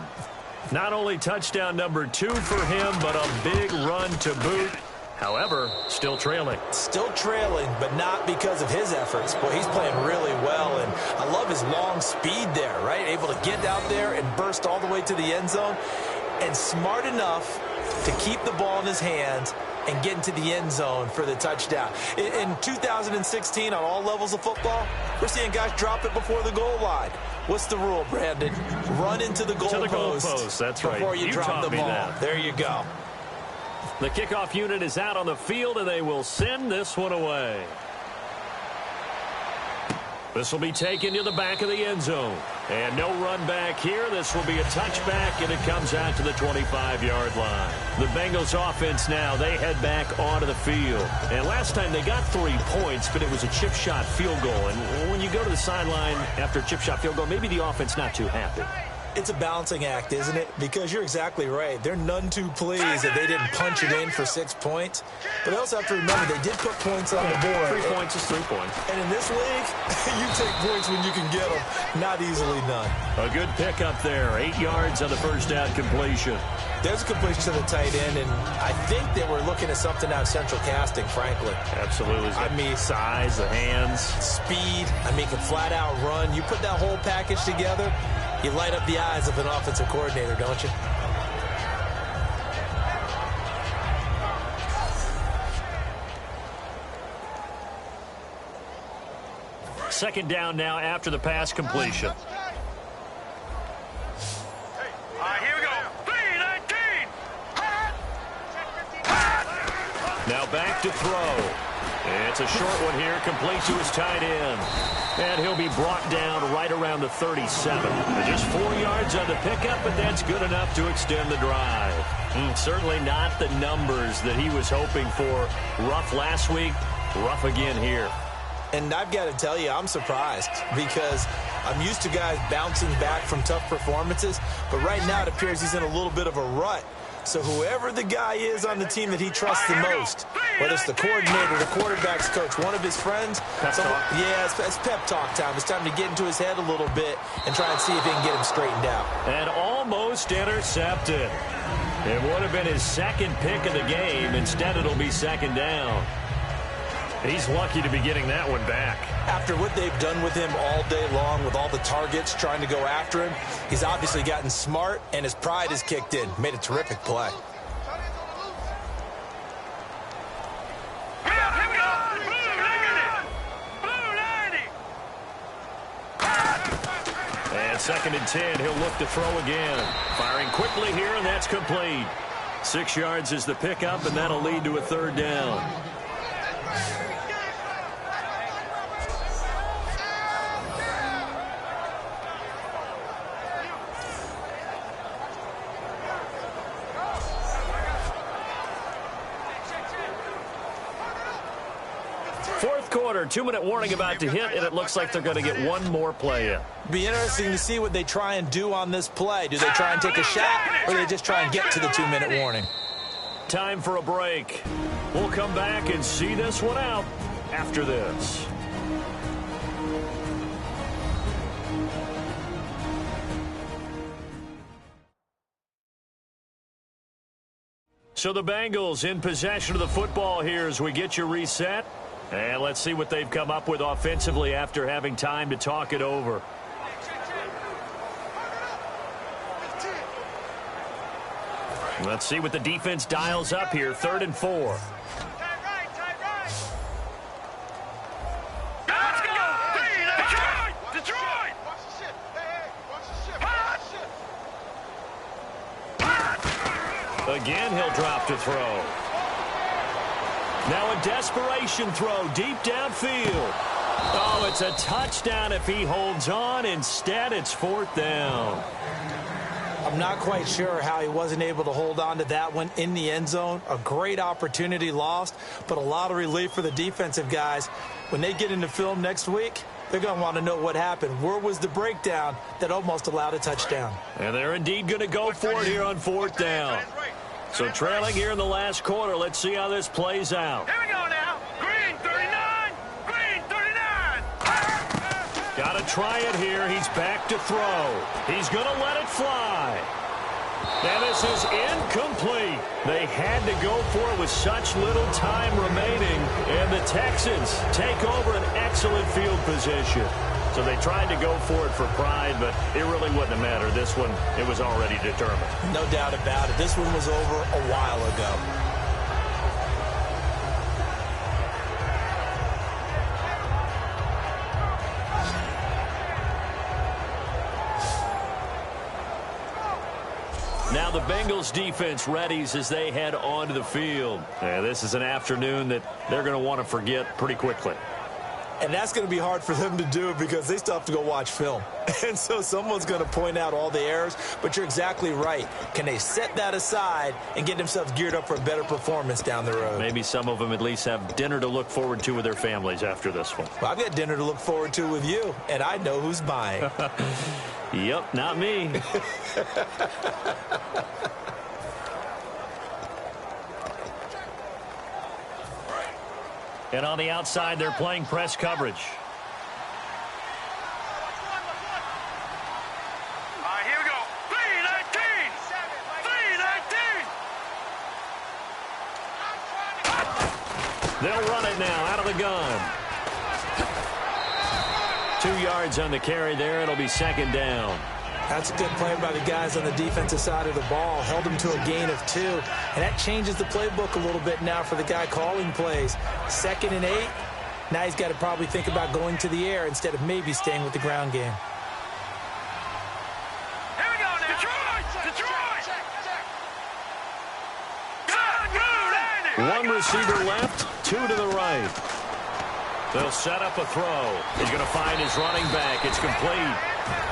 Not only touchdown number 2 for him, but a big run to boot. However, still trailing. Still trailing, but not because of his efforts. Boy, he's playing really well, and I love his long speed there, right? Able to get out there and burst all the way to the end zone, and smart enough to keep the ball in his hands and get into the end zone for the touchdown. In 2016, on all levels of football, we're seeing guys drop it before the goal line. What's the rule, Brandon? Run into the goalpost. That's right. Before you drop the ball. That. There you go. The kickoff unit is out on the field, and they will send this one away. This will be taken to the back of the end zone. And no run back here. This will be a touchback, and it comes out to the 25-yard line. The Bengals offense now, they head back onto the field. And last time they got 3 points, but it was a chip shot field goal. And when you go to the sideline after a chip shot field goal, maybe the offense not too happy. It's a balancing act, isn't it? Because you're exactly right. They're none too pleased that they didn't punch it in for 6 points. But they also have to remember they did put points on the board. 3 points is 3 points. And in this league, you take points when you can get them. Not easily done. A good pickup there. 8 yards on the first down completion. There's a completion to the tight end, and I think they were looking at something out of central casting, frankly. Absolutely. I mean, size, the hands. Speed. I mean, can flat out run. You put that whole package together, you light up the eyes of an offensive coordinator, don't you? Second down now after the pass completion. Here we go. 3-19. Now back to throw. It's a short one here, complete to his tight end. And he'll be brought down right around the 37. Just 4 yards on the pickup, but that's good enough to extend the drive. Certainly not the numbers that he was hoping for. Rough last week, rough again here. And I've got to tell you, I'm surprised because I'm used to guys bouncing back from tough performances, but right now it appears he's in a little bit of a rut. So whoever the guy is on the team that he trusts the most, whether it's the coordinator, the quarterback's coach, one of his friends, it's pep talk time. It's time to get into his head a little bit and try and see if he can get him straightened out. And almost intercepted. It would have been his second pick of the game. Instead, it'll be second down. He's lucky to be getting that one back. After what they've done with him all day long, with all the targets trying to go after him, he's obviously gotten smart, and his pride has kicked in. Made a terrific play. And 2nd and 10, he'll look to throw again. Firing quickly here, and that's complete. 6 yards is the pickup, and that'll lead to a 3rd down. Fourth quarter, 2-minute warning about to hit, and it looks like they're going to get one more play in. Be interesting to see what they try and do on this play. Do they try and take a shot, or do they just try and get to the 2-minute warning? Time for a break. We'll come back and see this one out after this. So the Bengals in possession of the football here as we get you reset. And let's see what they've come up with offensively after having time to talk it over. Let's see what the defense dials up here. 3rd and 4. Again, he'll drop to throw. Now a desperation throw deep downfield. Oh, it's a touchdown if he holds on. Instead, it's 4th down. I'm not quite sure how he wasn't able to hold on to that one in the end zone. A great opportunity lost, but a lot of relief for the defensive guys. When they get into film next week, they're going to want to know what happened. Where was the breakdown that almost allowed a touchdown? And they're indeed going to go for it here on 4th down. So trailing here in the last quarter. Let's see how this plays out. Here we go now. Green 39. Green 39. Got to try it here. He's back to throw. He's going to let it fly. And this is incomplete. They had to go for it with such little time remaining. And the Texans take over an excellent field position. So they tried to go for it for pride, but it really wouldn't have mattered. This one, it was already determined. No doubt about it. This one was over a while ago. Now the Bengals defense readies as they head onto the field. This is an afternoon that they're going to want to forget pretty quickly. And that's going to be hard for them to do because they still have to go watch film. And so someone's going to point out all the errors. But you're exactly right. Can they set that aside and get themselves geared up for a better performance down the road? Maybe some of them at least have dinner to look forward to with their families after this one. Well, I've got dinner to look forward to with you, and I know who's buying. Yep, not me. And on the outside, they're playing press coverage. All right, here we go. 319. 319. They'll run it now out of the gun. 2 yards on the carry there. It'll be 2nd down. That's a good play by the guys on the defensive side of the ball. Held them to a gain of 2. And that changes the playbook a little bit now for the guy calling plays. 2nd and 8. Now he's got to probably think about going to the air instead of maybe staying with the ground game. Here we go now. Detroit. Detroit. Good. Good. One receiver left, two to the right. They'll set up a throw. He's going to find his running back. It's complete.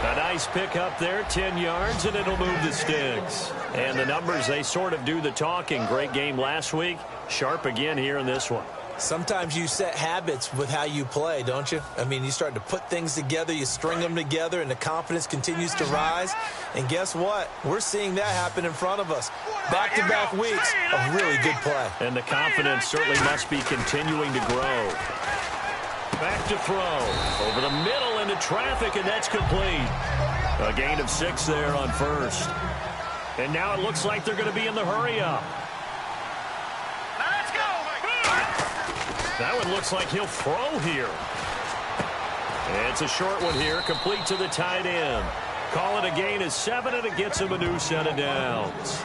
A nice pick up there, 10 yards, and it'll move the sticks. And the numbers, they sort of do the talking. Great game last week. Sharp again here in this one. Sometimes you set habits with how you play, don't you? I mean, you start to put things together, you string them together, and the confidence continues to rise. And guess what? We're seeing that happen in front of us. Back-to-back weeks of really good play. And the confidence certainly must be continuing to grow. Back to throw. Over the middle into traffic, and that's complete. A gain of 6 there on first. And now it looks like they're going to be in the hurry-up. Let's go! That one looks like he'll throw here. It's a short one here, complete to the tight end. Call it a gain of 7, and it gets him a new set of downs.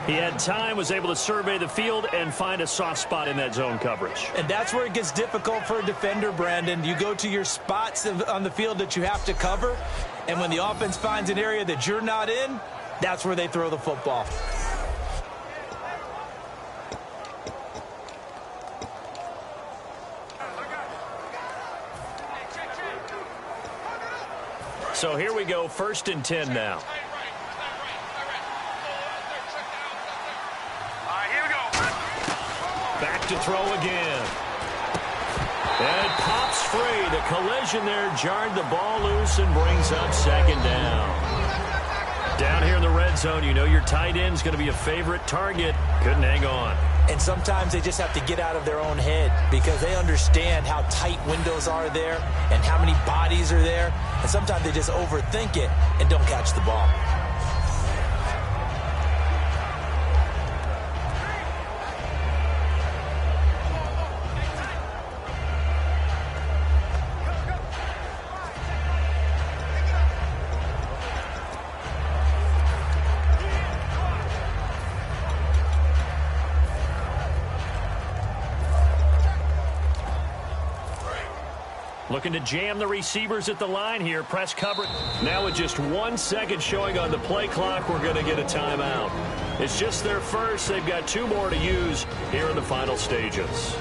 He had time, was able to survey the field and find a soft spot in that zone coverage. And that's where it gets difficult for a defender, Brandon. You go to your spots on the field that you have to cover, and when the offense finds an area that you're not in, that's where they throw the football. So here we go, 1st and 10 now. Back to throw again. And it pops free. The collision there jarred the ball loose and brings up 2nd down. Down here in the red zone, you know your tight end's going to be a favorite target. Couldn't hang on. And sometimes they just have to get out of their own head because they understand how tight windows are there and how many bodies are there. And sometimes they just overthink it and don't catch the ball. Looking to jam the receivers at the line here. Press cover. Now with just 1 second showing on the play clock, we're going to get a timeout. It's just their first. They've got 2 more to use here in the final stages.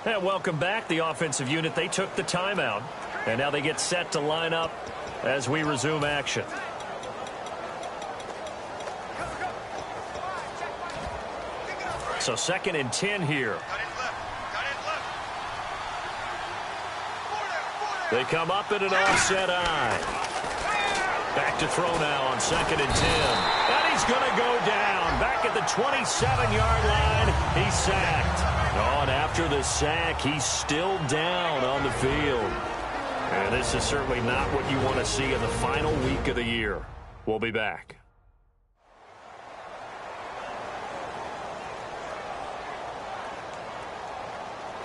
And welcome back. The offensive unit, they took the timeout. And now they get set to line up as we resume action. So 2nd and 10 here. They come up in an offset eye. Back to throw now on 2nd and 10. And he's going to go down. Back at the 27-yard line. He's sacked. Oh, and after the sack, he's still down on the field. And this is certainly not what you want to see in the final week of the year. We'll be back.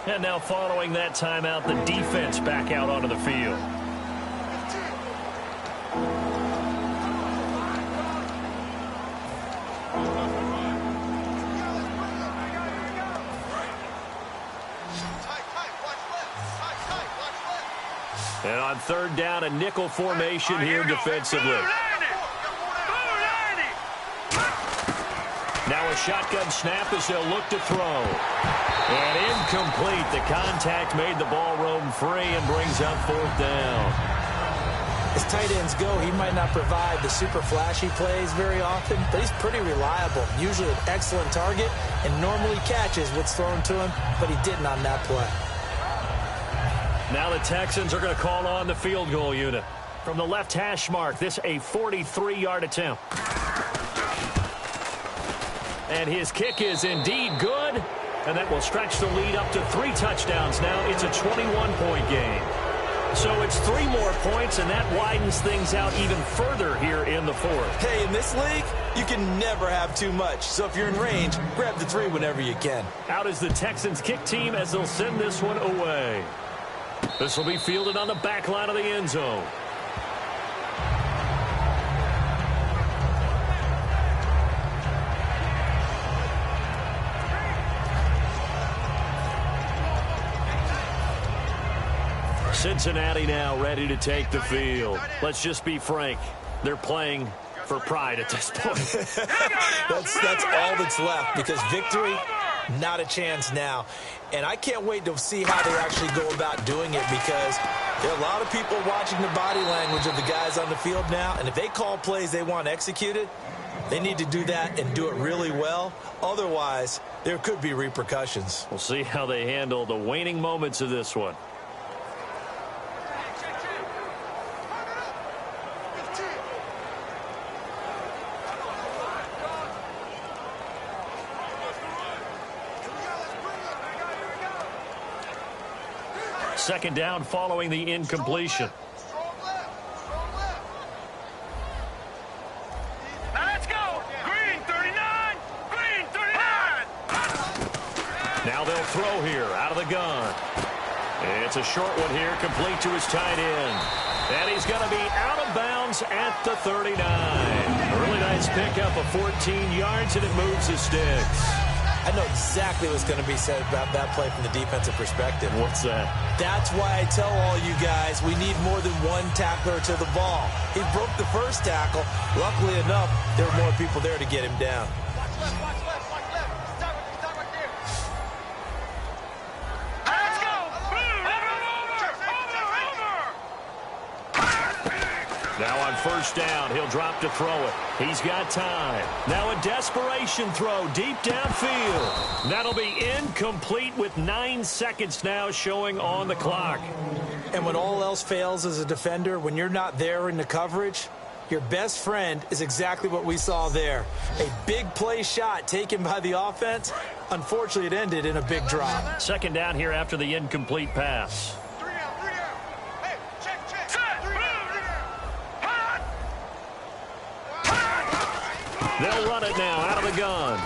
And now following that timeout, the defense back out onto the field. And on 3rd down, a nickel formation here defensively. Now a shotgun snap as they'll look to throw. And incomplete. The contact made the ball roam free and brings up 4th down. As tight ends go, he might not provide the super flashy plays very often, but he's pretty reliable. Usually an excellent target and normally catches what's thrown to him, but he didn't on that play. Now the Texans are going to call on the field goal unit. From the left hash mark, this a 43-yard attempt. And his kick is indeed good. And that will stretch the lead up to 3 touchdowns now. It's a 21-point game. So it's 3 more points, and that widens things out even further here in the 4th. Hey, in this league, you can never have too much. So if you're in range, grab the 3 whenever you can. Out is the Texans kick team as they'll send this one away. This will be fielded on the back line of the end zone. Cincinnati now ready to take the field. Let's just be frank. They're playing for pride at this point. that's all that's left, because victory, not a chance now. And I can't wait to see how they actually go about doing it, because there are a lot of people watching the body language of the guys on the field now, and if they call plays they want executed, they need to do that and do it really well. Otherwise, there could be repercussions. We'll see how they handle the waning moments of this one. Second down following the incompletion. Now let's go. Green 39. Green 39. Now they'll throw here out of the gun. It's a short one here, complete to his tight end. And he's going to be out of bounds at the 39. A really nice pickup of 14 yards, and it moves the sticks. I know exactly what's going to be said about that play from the defensive perspective. What's that? That's why I tell all you guys we need more than one tackler to the ball. He broke the first tackle. Luckily enough, there were more people there to get him down. Watch left, watch left, watch left. Stop right there. Let's go. Now on first down, he'll drop to throw it. He's got time. Now a desperation throw deep downfield. That'll be incomplete with 9 seconds now showing on the clock. And when all else fails as a defender, when you're not there in the coverage, your best friend is exactly what we saw there. A big play shot taken by the offense. Unfortunately, it ended in a big drop. Second down here after the incomplete pass. Three down. Hey, check. They'll run it now out of the gun.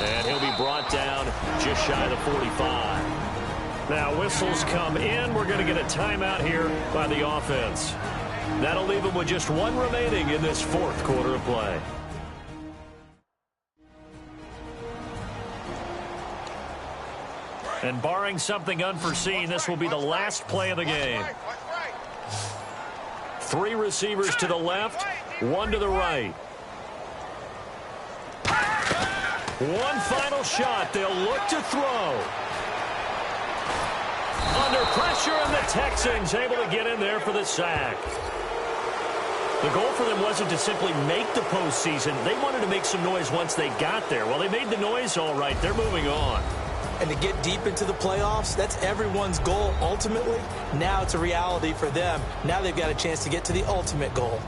And he'll be brought down just shy of the 45. Now whistles come in. We're going to get a timeout here by the offense. That'll leave them with just one remaining in this fourth quarter of play. And barring something unforeseen, this will be the last play of the game. 3 receivers to the left, 1 to the right. One final shot. They'll look to throw. Under pressure, and the Texans able to get in there for the sack. The goal for them wasn't to simply make the postseason. They wanted to make some noise once they got there. Well, they made the noise all right. They're moving on. And to get deep into the playoffs, that's everyone's goal ultimately. Now it's a reality for them. Now they've got a chance to get to the ultimate goal.